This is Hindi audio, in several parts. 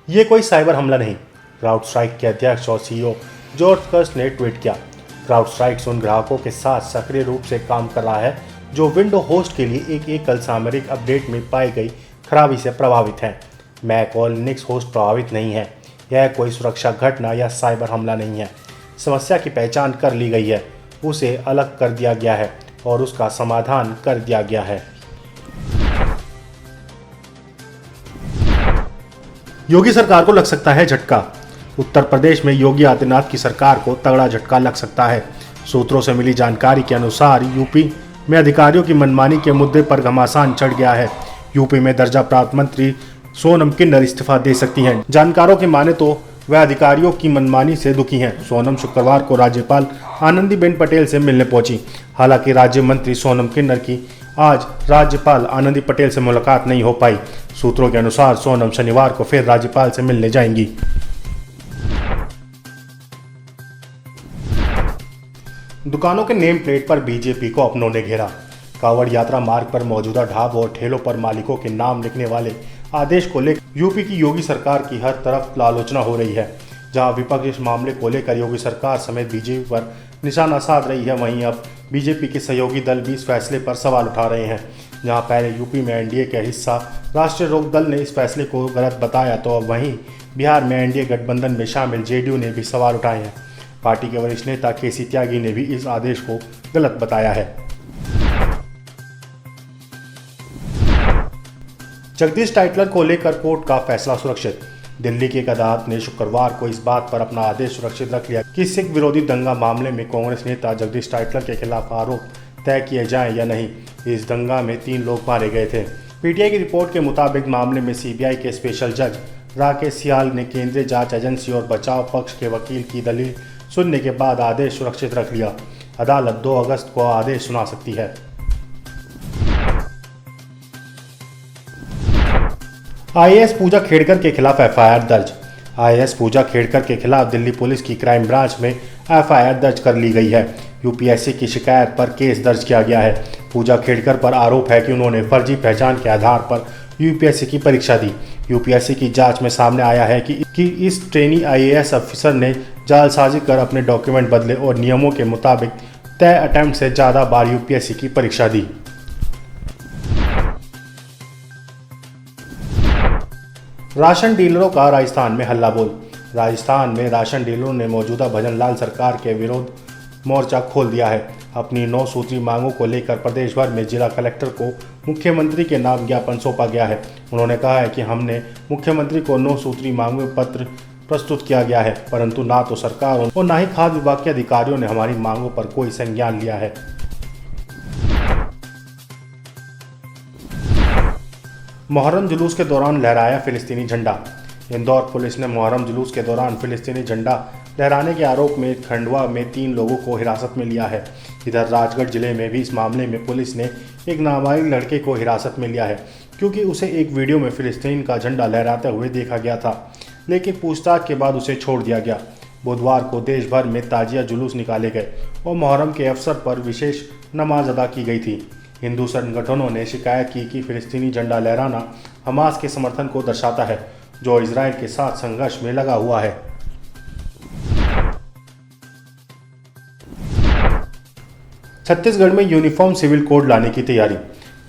ये कोई साइबर हमला नहीं, क्राउड स्ट्राइक के अध्यक्ष और सीईओ जॉर्ज कर्स्ट ने ट्वीट किया। क्राउड स्ट्राइक उन ग्राहकों के साथ सक्रिय रूप से काम कर रहा है जो विंडो होस्ट के लिए एक एकल सामरिक अपडेट में पाई गई खराबी से प्रभावित हैं। मैक और लिनक्स होस्ट प्रभावित नहीं है। यह कोई सुरक्षा घटना या साइबर हमला नहीं है। समस्या की पहचान कर ली गई है, उसे अलग कर दिया गया है और उसका समाधान कर दिया गया है। योगी सरकार को लग सकता है झटका। उत्तर प्रदेश में योगी आदित्यनाथ की सरकार को तगड़ा झटका लग सकता है। सूत्रों से मिली जानकारी के अनुसार यूपी में अधिकारियों की मनमानी के मुद्दे पर घमासान चढ़ गया है। यूपी में दर्जा प्राप्त मंत्री सोनम किन्नर इस्तीफा दे सकती हैं। जानकारों की माने तो वह अधिकारियों की मनमानी से दुखी हैं। सोनम शुक्रवार को राज्यपाल आनंदीबेन पटेल से मिलने पहुंची। हालांकि राज्य मंत्री सोनम किन्नर की आज राज्यपाल आनंदी पटेल से मुलाकात नहीं हो पाई। सूत्रों के अनुसार सोनम शनिवार को फिर राज्यपाल से मिलने जाएंगी। दुकानों के नेम प्लेट पर बीजेपी को अपनों ने घेरा। कांवड़ यात्रा मार्ग पर मौजूदा ढाबों और ठेलों पर मालिकों के नाम लिखने वाले आदेश को लेकर यूपी की योगी सरकार की हर तरफ आलोचना हो रही है। जहां विपक्ष इस मामले को लेकर योगी सरकार समेत बीजेपी पर निशाना साध रही है, वहीं अब बीजेपी के सहयोगी दल भी इस फैसले पर सवाल उठा रहे हैं। जहां पहले यूपी में एनडीए के हिस्सा राष्ट्रीय लोक दल ने इस फैसले को गलत बताया, तो अब वहीं बिहार में एनडीए गठबंधन में शामिल जेडीयू ने भी सवाल उठाए हैं। पार्टी के वरिष्ठ नेता केसी त्यागी ने भी इस आदेश को गलत बताया है। जगदीश टाइटलर को लेकर कोर्ट का फैसला सुरक्षित। दिल्ली की एक अदालत ने शुक्रवार को इस बात पर अपना आदेश सुरक्षित रख लिया कि सिख विरोधी दंगा मामले में कांग्रेस नेता जगदीश टाइटलर के खिलाफ आरोप तय किए जाएं या नहीं। इस दंगा में 3 लोग मारे गए थे। पीटीआई की रिपोर्ट के मुताबिक मामले में सीबीआई के स्पेशल जज राकेश सियाल ने केंद्रीय जांच एजेंसी और बचाव पक्ष के वकील की दलील सुनने के बाद आदेश सुरक्षित रख लिया। अदालत 2 अगस्त को आदेश सुना सकती है। आईएएस पूजा खेड़कर के खिलाफ एफआईआर दर्ज। आईएएस पूजा खेड़कर के खिलाफ दिल्ली पुलिस की क्राइम ब्रांच में एफआईआर दर्ज कर ली गई है। यूपीएससी की शिकायत पर केस दर्ज किया गया है। पूजा खेड़कर पर आरोप है कि उन्होंने फर्जी पहचान के आधार पर यूपीएससी की परीक्षा दी। यूपीएससी की जांच में सामने आया है कि इस ट्रेनी आईएएस अफसर ने जालसाजी कर अपने डॉक्यूमेंट बदले और नियमों के मुताबिक तय अटेम्प्ट से ज़्यादा बार यूपीएससी की परीक्षा दी। राशन डीलरों का राजस्थान में हल्ला बोल। राजस्थान में राशन डीलरों ने मौजूदा भजन लाल सरकार के विरोध मोर्चा खोल दिया है। अपनी 9 सूत्री मांगों को लेकर प्रदेश भर में जिला कलेक्टर को मुख्यमंत्री के नाम ज्ञापन सौंपा गया है। उन्होंने कहा है कि हमने मुख्यमंत्री को 9 सूत्री मांगों पत्र प्रस्तुत किया गया है, परंतु ना तो सरकार और ना ही खाद्य विभाग के अधिकारियों ने हमारी मांगों पर कोई संज्ञान लिया है। मुहर्रम जुलूस के दौरान लहराया फिलिस्तीनी झंडा। इंदौर पुलिस ने मुहर्रम जुलूस के दौरान फिलिस्तीनी झंडा लहराने के आरोप में खंडवा में 3 लोगों को हिरासत में लिया है। इधर राजगढ़ जिले में भी इस मामले में पुलिस ने एक नाबालिग लड़के को हिरासत में लिया है, क्योंकि उसे एक वीडियो में फिलिस्तीन का झंडा लहराते हुए देखा गया था, लेकिन पूछताछ के बाद उसे छोड़ दिया गया। बुधवार को देश भर में ताजिया जुलूस निकाले गए और मुहर्रम के अवसर पर विशेष नमाज अदा की गई थी। हिंदू संगठनों ने शिकायत की कि फिलिस्तीनी झंडा लहराना हमास के समर्थन को दर्शाता है, जो इजराइल के साथ संघर्ष में लगा हुआ है। छत्तीसगढ़ में यूनिफॉर्म सिविल कोड लाने की तैयारी।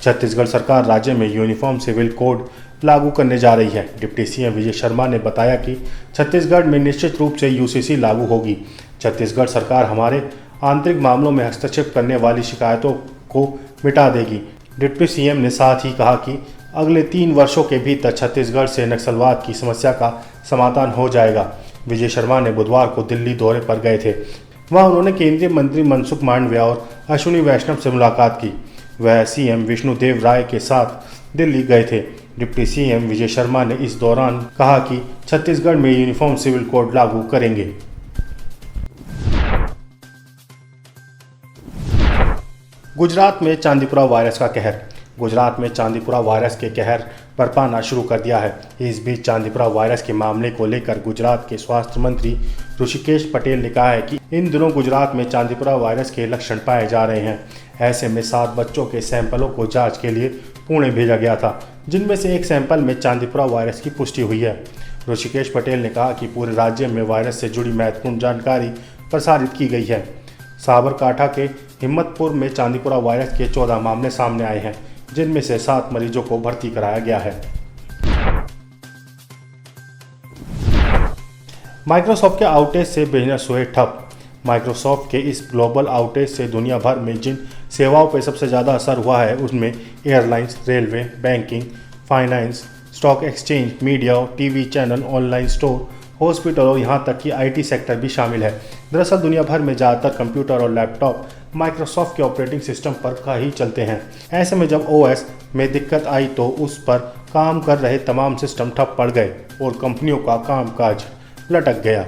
छत्तीसगढ़ सरकार राज्य में यूनिफॉर्म सिविल कोड लागू करने जा रही है। डिप्टी सीएम विजय शर्मा ने बताया कि छत्तीसगढ़ में निश्चित रूप से यूसीसी लागू होगी। छत्तीसगढ़ सरकार हमारे आंतरिक मामलों में हस्तक्षेप करने वाली शिकायतों को मिटा देगी। डिप्टी सीएम ने साथ ही कहा कि अगले 3 वर्षों के भीतर छत्तीसगढ़ से नक्सलवाद की समस्या का समाधान हो जाएगा। विजय शर्मा ने बुधवार को दिल्ली दौरे पर गए थे। वहां उन्होंने केंद्रीय मंत्री मनसुख मांडविया और अश्विनी वैष्णव से मुलाकात की। वह सीएम विष्णुदेव राय के साथ दिल्ली गए थे। डिप्टी सीएम विजय शर्मा ने इस दौरान कहा कि छत्तीसगढ़ में यूनिफॉर्म सिविल कोड लागू करेंगे। गुजरात में चांदीपुरा वायरस का कहर। गुजरात में चांदीपुरा वायरस के कहर बरपाना शुरू कर दिया है। इस बीच चांदीपुरा वायरस के मामले को लेकर गुजरात के स्वास्थ्य मंत्री ऋषिकेश पटेल ने कहा है कि इन दिनों गुजरात में चांदीपुरा वायरस के लक्षण पाए जा रहे हैं। ऐसे में 7 बच्चों के सैंपलों को जांच के लिए पुणे भेजा गया था, जिनमें से एक सैंपल में चांदीपुरा वायरस की पुष्टि हुई है। ऋषिकेश पटेल ने कहा कि पूरे राज्य में वायरस से जुड़ी महत्वपूर्ण जानकारी प्रसारित की गई है। साबरकांठा के हिम्मतपुर में चांदीपुरा वायरस के 14 मामले सामने आए हैं, जिनमें से 7 मरीजों को भर्ती कराया गया है। माइक्रोसॉफ्ट के आउटेज से बिजनेस हुए ठप। माइक्रोसॉफ्ट के इस ग्लोबल आउटेज से दुनिया भर में जिन सेवाओं पर सबसे ज़्यादा असर हुआ है उनमें airlines, railway, banking, finance, stock exchange, media, TV channel, online store, hospital और यहाँ तक कि आईटी सेक्टर भी शामिल है। दरअसल दुनिया भर में ज़्यादातर कंप्यूटर और लैपटॉप माइक्रोसॉफ्ट के ऑपरेटिंग सिस्टम पर का ही चलते हैं। ऐसे में जब ओएस में दिक्कत आई तो उस पर काम कर रहे तमाम सिस्टम ठप पड़ गए और कंपनियों का कामकाज लटक गया।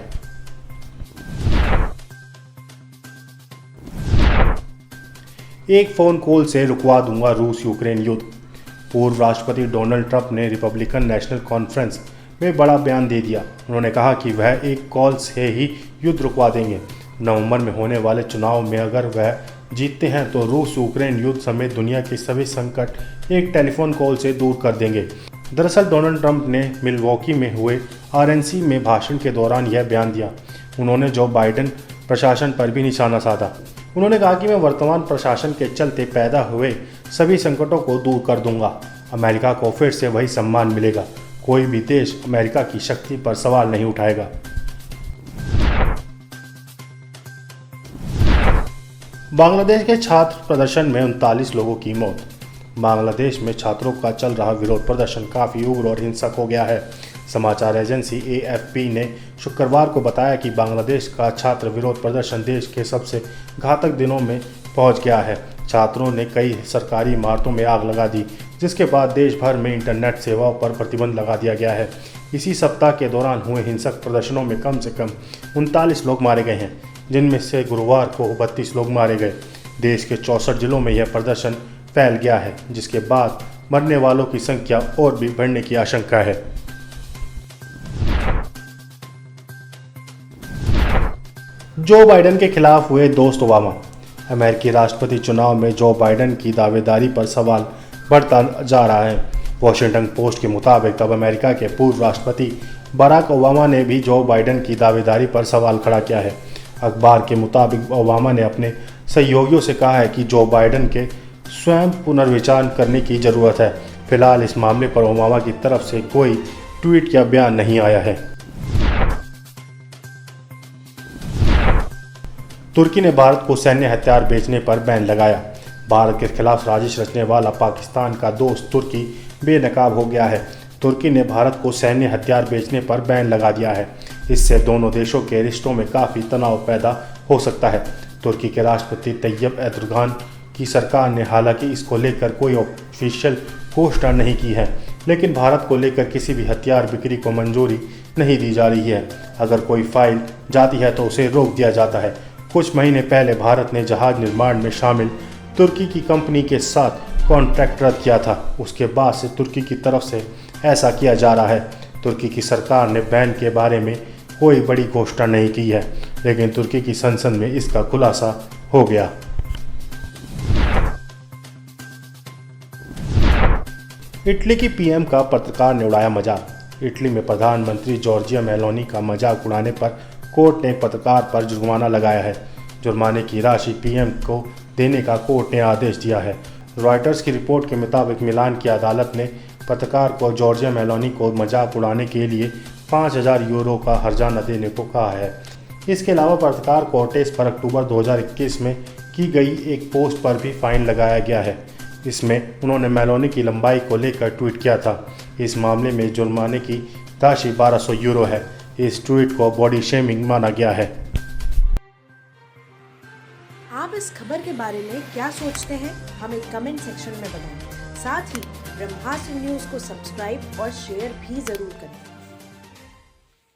एक फ़ोन कॉल से रुकवा दूंगा रूस यूक्रेन युद्ध। पूर्व राष्ट्रपति डोनाल्ड ट्रंप ने रिपब्लिकन नेशनल कॉन्फ्रेंस में बड़ा बयान दे दिया। उन्होंने कहा कि वह एक कॉल से ही युद्ध रुकवा देंगे। नवंबर में होने वाले चुनाव में अगर वह जीतते हैं तो रूस यूक्रेन युद्ध समेत दुनिया के सभी संकट एक टेलीफोन कॉल से दूर कर देंगे। दरअसल डोनाल्ड ट्रंप ने मिल्वॉकी में हुए आरएनसी में भाषण के दौरान यह बयान दिया। उन्होंने जो बाइडेन प्रशासन पर भी निशाना साधा। उन्होंने कहा कि मैं वर्तमान प्रशासन के चलते पैदा हुए सभी संकटों को दूर कर दूंगा। अमेरिका को फिर से वही सम्मान मिलेगा। कोई भी देश अमेरिका की शक्ति पर सवाल नहीं उठाएगा। बांग्लादेश के छात्र प्रदर्शन में 39 लोगों की मौत। बांग्लादेश में छात्रों का चल रहा विरोध प्रदर्शन काफ़ी उग्र और हिंसक हो गया है। समाचार एजेंसी एएफपी ने शुक्रवार को बताया कि बांग्लादेश का छात्र विरोध प्रदर्शन देश के सबसे घातक दिनों में पहुंच गया है। छात्रों ने कई सरकारी इमारतों में आग लगा दी, जिसके बाद देश भर में इंटरनेट सेवाओं पर प्रतिबंध लगा दिया गया है। इसी सप्ताह के दौरान हुए हिंसक प्रदर्शनों में कम से कम 39 लोग मारे गए हैं, जिनमें से गुरुवार को 32 लोग मारे गए। देश के 64 जिलों में यह प्रदर्शन फैल गया है, जिसके बाद मरने वालों की संख्या और भी बढ़ने की आशंका है। जो बाइडेन के खिलाफ हुए दोस्त ओबामा। अमेरिकी राष्ट्रपति चुनाव में जो बाइडेन की दावेदारी पर सवाल बढ़ता जा रहा है। वॉशिंगटन पोस्ट के मुताबिक तब अमेरिका के पूर्व राष्ट्रपति बराक ओबामा ने भी जो बाइडेन की दावेदारी पर सवाल खड़ा किया है। अखबार के मुताबिक ओबामा ने अपने सहयोगियों से कहा है कि जो बाइडेन के स्वयं पुनर्विचार करने की ज़रूरत है। फिलहाल इस मामले पर ओबामा की तरफ से कोई ट्वीट या बयान नहीं आया है। तुर्की ने भारत को सैन्य हथियार बेचने पर बैन लगाया। भारत के खिलाफ साजिश रचने वाला पाकिस्तान का दोस्त तुर्की बेनकाब हो गया है। तुर्की ने भारत को सैन्य हथियार बेचने पर बैन लगा दिया है। इससे दोनों देशों के रिश्तों में काफ़ी तनाव पैदा हो सकता है। तुर्की के राष्ट्रपति तैयब एर्दोगान की सरकार ने हालांकि इसको लेकर कोई ऑफिशियल घोषणा नहीं की है, लेकिन भारत को लेकर किसी भी हथियार बिक्री को मंजूरी नहीं दी जा रही है। अगर कोई फाइल जाती है तो उसे रोक दिया जाता है। कुछ महीने पहले भारत ने जहाज निर्माण में शामिल तुर्की की कंपनी के साथ कॉन्ट्रैक्ट रद्द किया था। उसके बाद से तुर्की की तरफ से ऐसा किया जा रहा है। तुर्की की सरकार ने बैन के बारे में कोई बड़ी घोषणा नहीं की है, लेकिन तुर्की की संसद में इसका खुलासा हो गया। इटली की पीएम का पत्रकार ने उड़ाया मजाक। इटली में प्रधानमंत्री जॉर्जिया मेलोनी का मजाक उड़ाने पर कोर्ट ने पत्रकार पर जुर्माना लगाया है। जुर्माने की राशि पीएम को देने का कोर्ट ने आदेश दिया है। रॉयटर्स की रिपोर्ट के मुताबिक मिलान की अदालत ने पत्रकार को जॉर्जिया मेलोनी को मजाक उड़ाने के लिए 5,000 यूरो का हर्जाना देने को कहा है। इसके अलावा पत्रकार कोर्टेस पर अक्टूबर 2021 में की गई एक पोस्ट पर भी फाइन लगाया गया है। इसमें उन्होंने मेलोनी की लंबाई को लेकर ट्वीट किया था। इस मामले में जुर्माने की राशि 1200 यूरो है। इस ट्वीट को बॉडी शेमिंग माना गया है। आप इस खबर के बारे में क्या सोचते हैं, हमें कमेंट सेक्शन में बताएं। साथ ही ब्रह्मास्त्र न्यूज को सब्सक्राइब और शेयर भी जरूर करें।